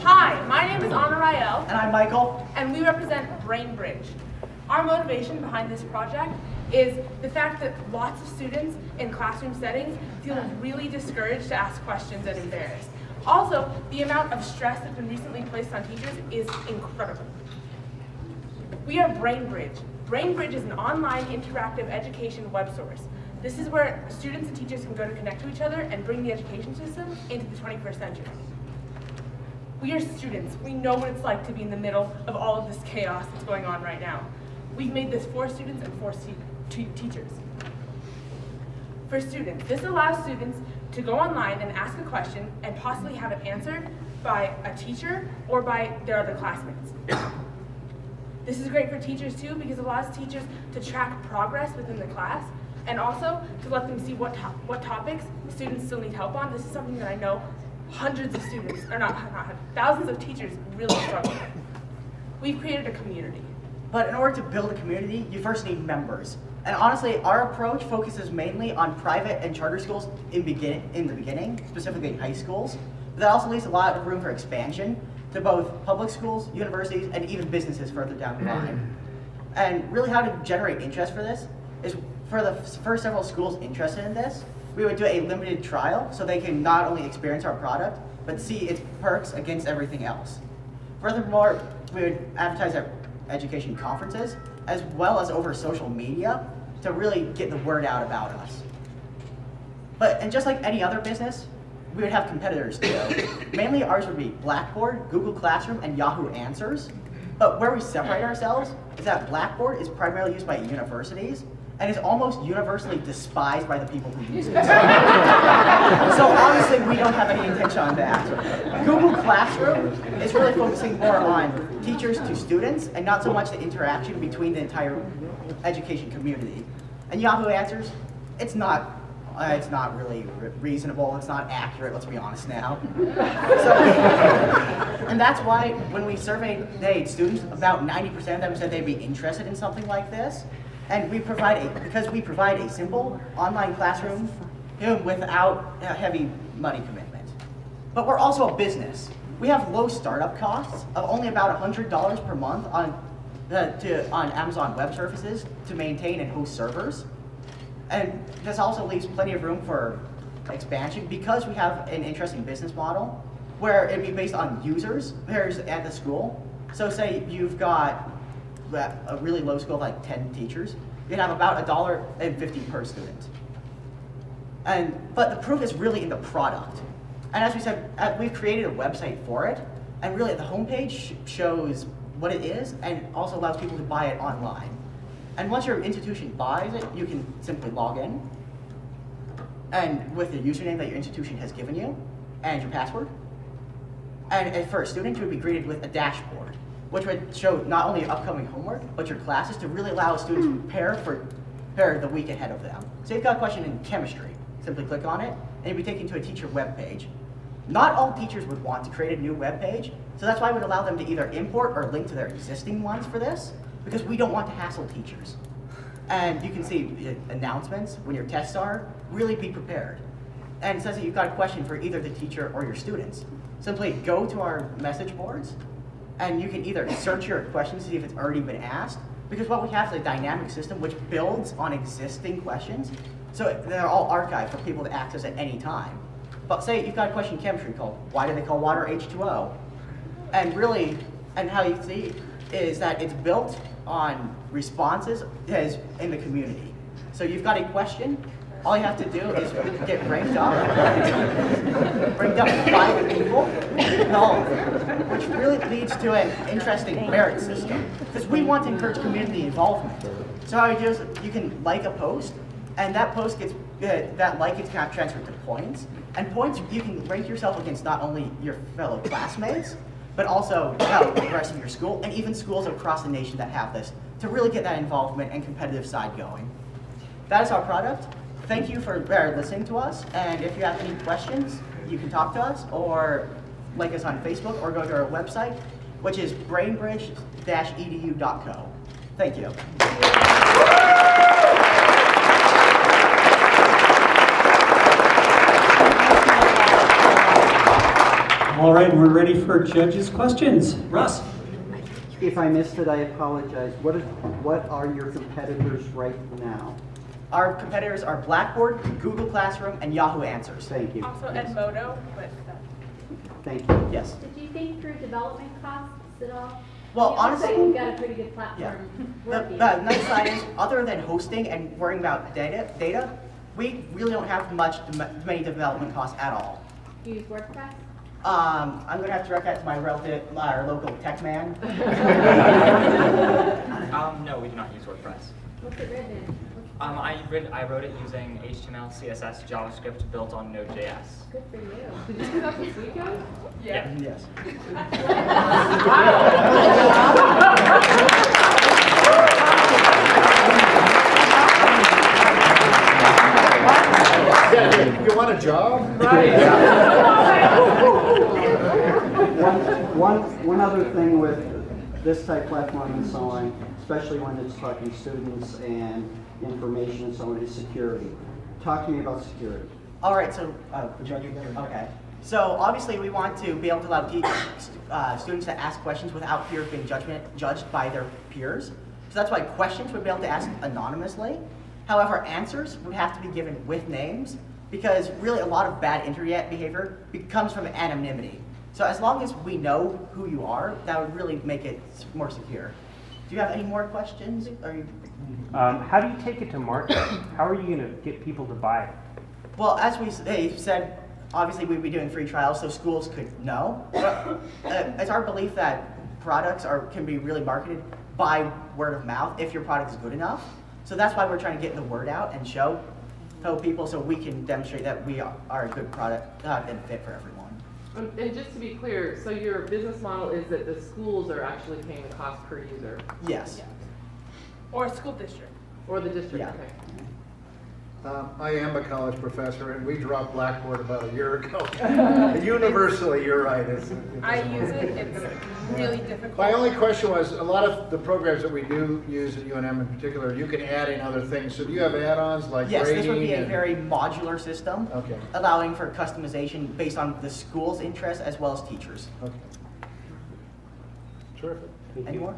Hi, my name is Anna Rael. And I'm Michael. And we represent BrainBridge. Our motivation behind this project is the fact that lots of students in classroom settings feel really discouraged to ask questions and embarrassed. Also, the amount of stress that's been recently placed on teachers is incredible. We are BrainBridge. BrainBridge is an online interactive education web source. This is where students and teachers can go to connect to each other and bring the education system into the 21st century. We are students. We know what it's like to be in the middle of all of this chaos that's going on right now. We've made this for students and for teachers. For students, this allows students to go online and ask a question and possibly have it answered by a teacher or by their other classmates. This is great for teachers too because it allows teachers to track progress within the class and also to let them see what topics students still need help on. This is something that I know hundreds of students, or not thousands of teachers really struggle with. We've created a community. But in order to build a community, you first need members. And honestly, our approach focuses mainly on private and charter schools in the beginning, specifically high schools. But that also leaves a lot of room for expansion to both public schools, universities, and even businesses further down the line. And really how to generate interest for this is for the first several schools interested in this, we would do a limited trial so they can not only experience our product, but see its perks against everything else. Furthermore, we would advertise at education conferences, as well as over social media, to really get the word out about us. And just like any other business, we would have competitors too. Mainly ours would be Blackboard, Google Classroom, and Yahoo Answers. But where we separate ourselves is that Blackboard is primarily used by universities, and is almost universally despised by the people who use it. So honestly, we don't have any intention on that. Google Classroom is really focusing more on teachers to students and not so much the interaction between the entire education community. And Yahoo Answers, it's not really reasonable, it's not accurate, let's be honest now. And that's why when we surveyed students, about 90% of them said they'd be interested in something like this. And because we provide a simple online classroom without a heavy money commitment. But we're also a business. We have low startup costs of only about $100 per month on Amazon Web Services to maintain and host servers. And this also leaves plenty of room for expansion because we have an interesting business model where it'd be based on users at the school. So say you've got a really low school of like 10 teachers, you'd have about $1.50 per student. But the proof is really in the product. And as we said, we've created a website for it, and really the homepage shows what it is and also allows people to buy it online. And once your institution buys it, you can simply log in and with the username that your institution has given you and your password. And for a student, you would be greeted with a dashboard, which would show not only your upcoming homework, but your classes to really allow students to prepare the week ahead of them. So you've got a question in chemistry, simply click on it, and you'll be taken to a teacher web page. Not all teachers would want to create a new web page, so that's why we would allow them to either import or link to their existing ones for this, because we don't want to hassle teachers. And you can see the announcements when your tests are, really be prepared. And it says that you've got a question for either the teacher or your students. Simply go to our message boards, and you can either search your question to see if it's already been asked, because what we have is a dynamic system which builds on existing questions, so they're all archived for people to access at any time. But say you've got a question in chemistry called, why do they call water H2O? And how you see is that it's built on responses in the community. So you've got a question, all you have to do is get ranked up by 5 people, which really leads to an interesting merit system. Because we want to encourage community involvement. So how you do is you can like a post, and that post gets, that like gets kind of transferred to points. And points, you can rank yourself against not only your fellow classmates, but also the rest of your school, and even schools across the nation that have this, to really get that involvement and competitive side going. That is our product. Thank you for listening to us, and if you have any questions, you can talk to us, or like us on Facebook, or go to our website, which is brainbridge-edu.co. Thank you. All right, we're ready for judges' questions. Russ? If I missed it, I apologize. What are your competitors right now? Our competitors are Blackboard, Google Classroom, and Yahoo Answers. Thank you. Also Edmodo, but Thank you. Yes. Did you think through development costs at all? Well, It looks honestly, like you've got a pretty good yeah. platform The working. nice side is, other than hosting and worrying about data, we really don't have many development costs at all. Do you use WordPress? I'm going to have to direct that to my our local tech man. No, we do not use WordPress. What's it written in? I wrote it using HTML, CSS, JavaScript built on Node.js. Good for you. Did you do that this weekend? yeah. Yes. Yeah, you want a job? One other thing with this type platform and so on, especially when it's talking students and information and so on, is security. Talk to me about security. All right, so, okay. So obviously we want to be able to allow students to ask questions without fear of being judged by their peers. So that's why questions would be able to ask anonymously. However, answers would have to be given with names because really a lot of bad internet behavior comes from anonymity. So as long as we know who you are, that would really make it more secure. Do you have any more questions? How do you take it to market? How are you going to get people to buy it? Well, as they said, obviously we'd be doing free trials so schools could know. But it's our belief that products can be really marketed by word of mouth if your product is good enough. So that's why we're trying to get the word out and show people so we can demonstrate that we are a good product and fit for everyone. And just to be clear, so your business model is that the schools are actually paying the cost per user? Yes. Or a school district. Or the district, Yeah. okay. I am a college professor, and we dropped Blackboard about a year ago. Universally, you're right. I use it, it's really difficult. My only question was, a lot of the programs that we do use at UNM in particular, you can add in other things. So do you have add-ons like Yes, grading? this would be a and- very modular system, Okay. allowing for customization based on the school's interests as well as teachers. Okay. Terrific. Any more?